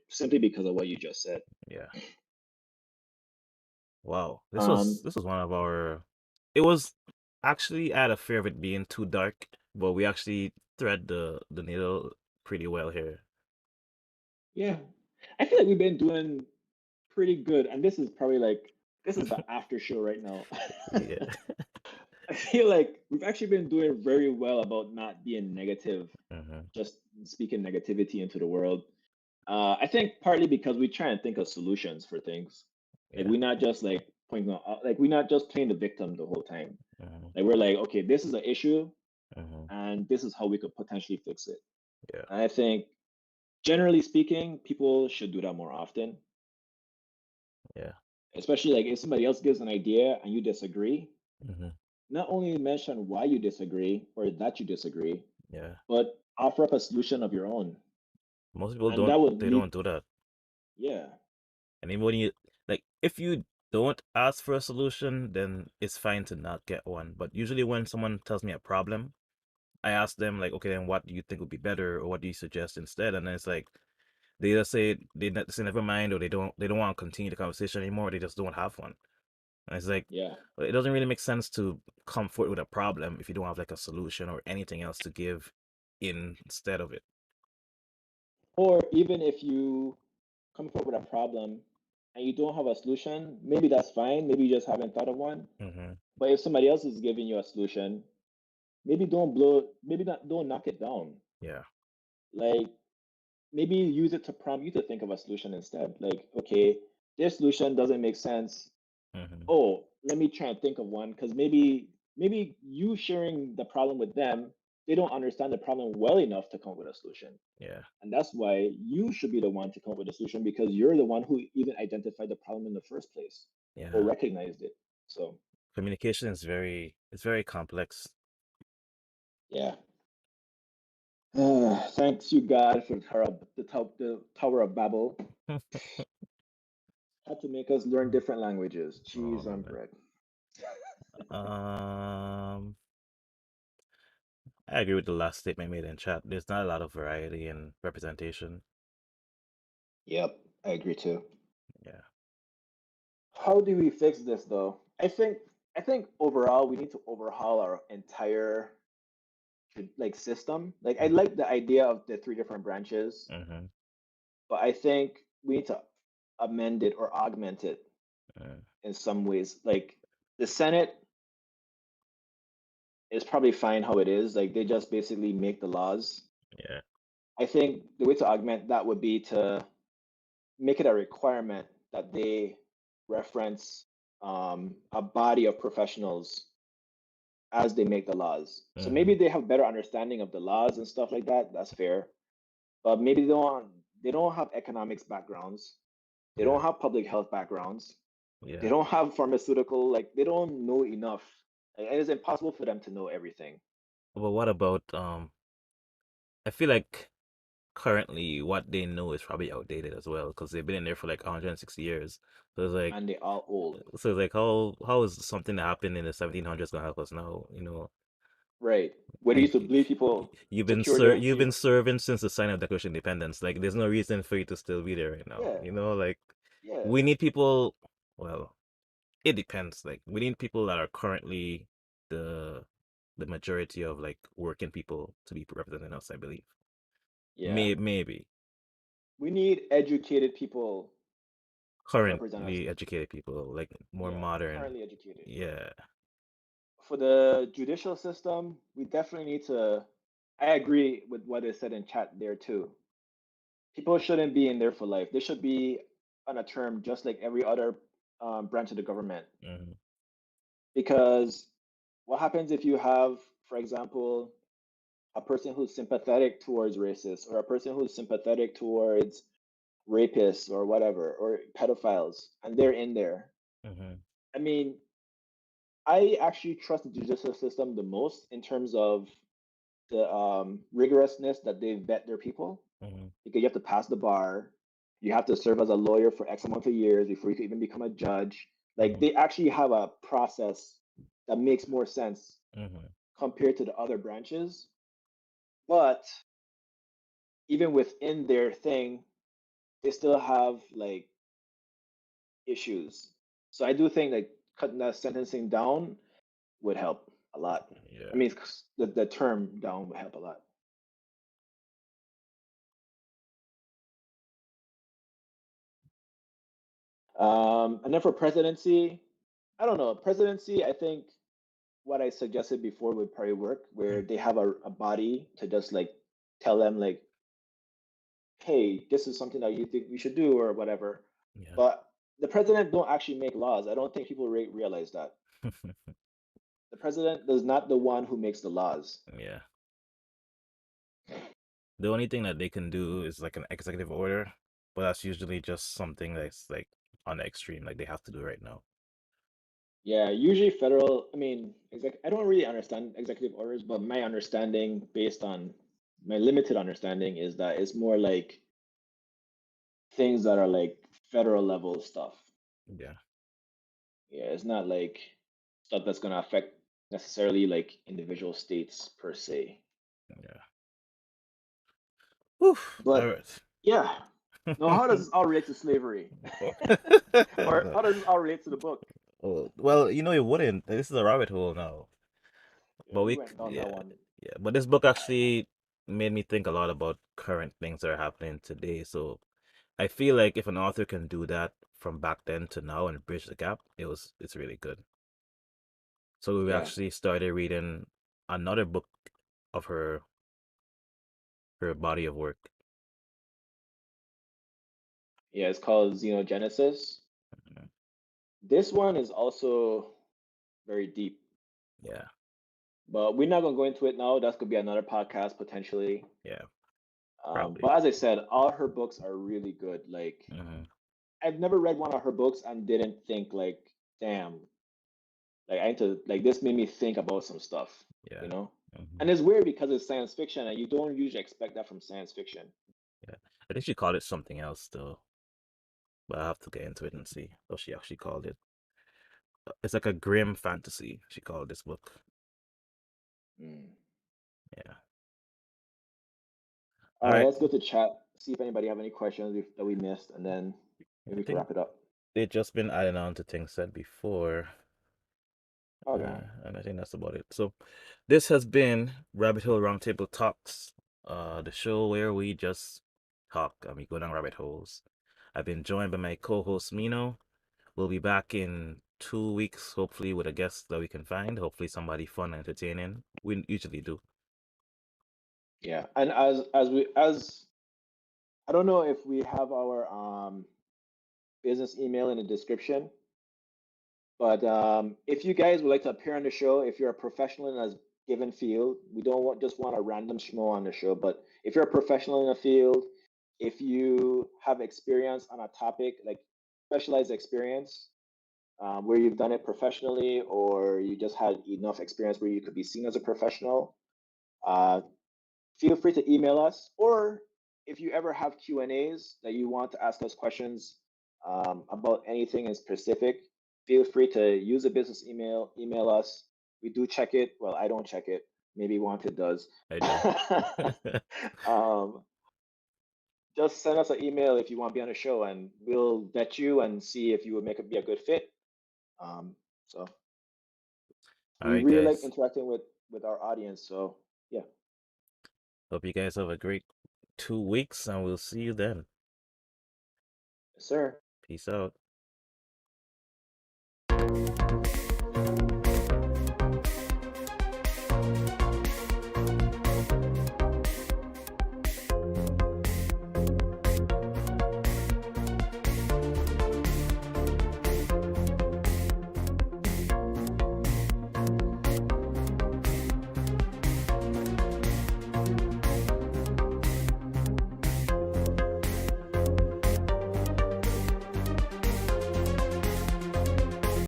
simply because of what you just said. Yeah. Wow. This was Um, this was one of our. It was actually I had a fear of it being too dark, but we actually thread the needle pretty well here. yeah, I feel like we've been doing pretty good, and this is the after show right now. Yeah. I feel like we've actually been doing very well about not being negative, hmm just speaking negativity into the world. I think partly because we try and think of solutions for things. Like Yeah. we're not just like pointing out, like we're not just playing the victim the whole time. hmm Like we're like, okay, this is an issue, hmm and this is how we could potentially fix it. Yeah. And I think, generally speaking, people should do that more often. Yeah. Especially like if somebody else gives an idea and you disagree, hmm not only mention why you disagree or that you disagree, Yeah. but offer up a solution of your own. Most people And that don't would they lead, don't do that. yeah, And even when you like if you don't ask for a solution, then it's fine to not get one. But usually when someone tells me a problem, I ask them like, okay, then what do you think would be better, or what do you suggest instead? And then it's like they just say they say never mind, or they don't want to continue the conversation anymore. They just don't have one. And it's like yeah. well, it doesn't really make sense to come forward with a problem if you don't have like a solution or anything else to give instead of it. Or even if you come forward with a problem and you don't have a solution, maybe that's fine. Maybe you just haven't thought of one. hmm But if somebody else is giving you a solution, maybe not, don't knock it down. Yeah. Like maybe use it to prompt you to think of a solution instead. Like, okay, this solution doesn't make sense. hmm Oh, let me try and think of one because maybe you sharing the problem with them, they don't understand the problem well enough to come up with a solution. Yeah. And that's why you should be the one to come up with a solution because you're the one who even identified the problem in the first place or Yeah. recognized it. So Communication is very complex. yeah. Thanks you God for the Tower of Babel. Had to make us learn different languages. Oh Cheese on man. bread. Um, I agree with the last statement made in chat. There's not a lot of variety and representation. Yep, I agree too. Yeah. How do we fix this though? I think overall we need to overhaul our entire like system. Like I like the idea of the three different branches, Mm-hmm. but I think we need to amend it or augment it Mm, in some ways. Like the Senate is probably fine how it is. Like they just basically make the laws. yeah. I think the way to augment that would be to make it a requirement that they reference a body of professionals as they make the laws. So Mm-hmm. maybe they have better understanding of the laws and stuff like that. That's fair. But maybe they don't have economics backgrounds. They Yeah. don't have public health backgrounds. They Yeah. don't have pharmaceutical, like they don't know enough. And it's impossible for them to know everything. But what about I feel like currently what they know is probably outdated as well because they've been in there for like 160 years. So it's like And they are old. how is something that happened in the 1700s gonna help us now? Right. Where they used Like to bleed people to cure you've their been serving since the sign of Declaration of Independence. Like there's no reason for you to still be there right now. yeah, Like yeah, we need people. Well, it depends. Like we need people that are currently the the majority of like working people to be representing us. I believe. yeah. Maybe We need educated people to represent us. currently educated people, like more Yeah, modern. currently educated. Yeah. For the judicial system, we definitely need to. I agree with what is said in chat there too. People shouldn't be in there for life. They should be on a term just like every other branch of the government. hmm Because what happens if you have, for example, a person who's sympathetic towards racists or a person who's sympathetic towards rapists or whatever or pedophiles and they're in there? hmm I mean, I actually trust the judicial system the most in terms of the rigorousness that they vet their people hmm because you have to pass the bar, you have to serve as a lawyer for X amount of years before you can even become a judge. Like hmm they actually have a process that makes more sense hmm compared to the other branches. But even within their thing, they still have like issues. So I do think that cutting that sentencing down would help a lot. I Yeah. mean, the term down would help a lot. And then for presidency, I don't know. Presidency, I think what I suggested before would probably work, where Mm. they have a body to just like tell them like, hey, this is something that you think we should do or whatever. Yeah. But the president don't actually make laws. I don't think people realize that. The president is not the one who makes the laws. Yeah. The only thing that they can do is like an executive order, but that's usually just something that's like on the extreme, like they have to do right now. Yeah, usually federal, I mean, I don't really understand executive orders, but my understanding, based on my limited understanding, is that it's more like things that are like federal level stuff. Yeah. Yeah, it's not like stuff that's going to affect necessarily like individual states per se. Yeah. Whew. All But right. yeah, now how does this all relate to slavery? Or how does this all relate to the book? Oh, well, it wouldn't. This is a rabbit hole now. Yeah, But we went down that one. yeah. But this book actually made me think a lot about current things that are happening today. So I feel like if an author can do that from back then to now and bridge the gap, it's really good. So we Yeah, actually started reading another book of her body of work. yeah, it's called Xenogenesis. Mhm. This one is also very deep, Yeah, but we're not gonna go into it now. That's gonna be another podcast potentially. yeah, probably. But as I said, all her books are really good. Like Hmm. I've never read one of her books and didn't think like, damn, like I need to like this made me think about some stuff, you Yeah. know? Hmm. And it's weird because it's science fiction and you don't usually expect that from science fiction. Yeah. I think she called it something else though, but I have to get into it and see what she actually called it. It's like a grim fantasy, she called this book. Mm. Yeah. All All right, right. let's go to chat, see if anybody have any questions that we missed, and then maybe I we can think wrap it up. they've just been adding on to things said before. Okay. And I think that's about it. So this has been Rabbit Hole Roundtable Talks, the show where we just talk and we go down rabbit holes. I've been joined by my co-host Mino. We'll be back in 2 weeks, hopefully with a guest that we can find. Hopefully somebody fun and entertaining. We usually do. Yeah. And as I don't know if we have our business email in the description. But if you guys would like to appear on the show, if you're a professional in a given field, we don't just want a random schmo on the show. But if you're a professional in a field, if you have experience on a topic, like specialized experience, where you've done it professionally, or you just had enough experience where you could be seen as a professional, uh, feel free to email us, or if you ever have Q&As that you want to ask us questions about anything in specific, feel free to use a business email, email us. We do check it. Well, I don't check it. Maybe Wanted does. I do. um, just send us an email if you want to be on the show, and we'll vet you and see if you would be a good fit. So All we right, really like guys. interacting with our audience. So yeah, Hope you guys have a great 2 weeks and we'll see you then. yes, sir. Peace out.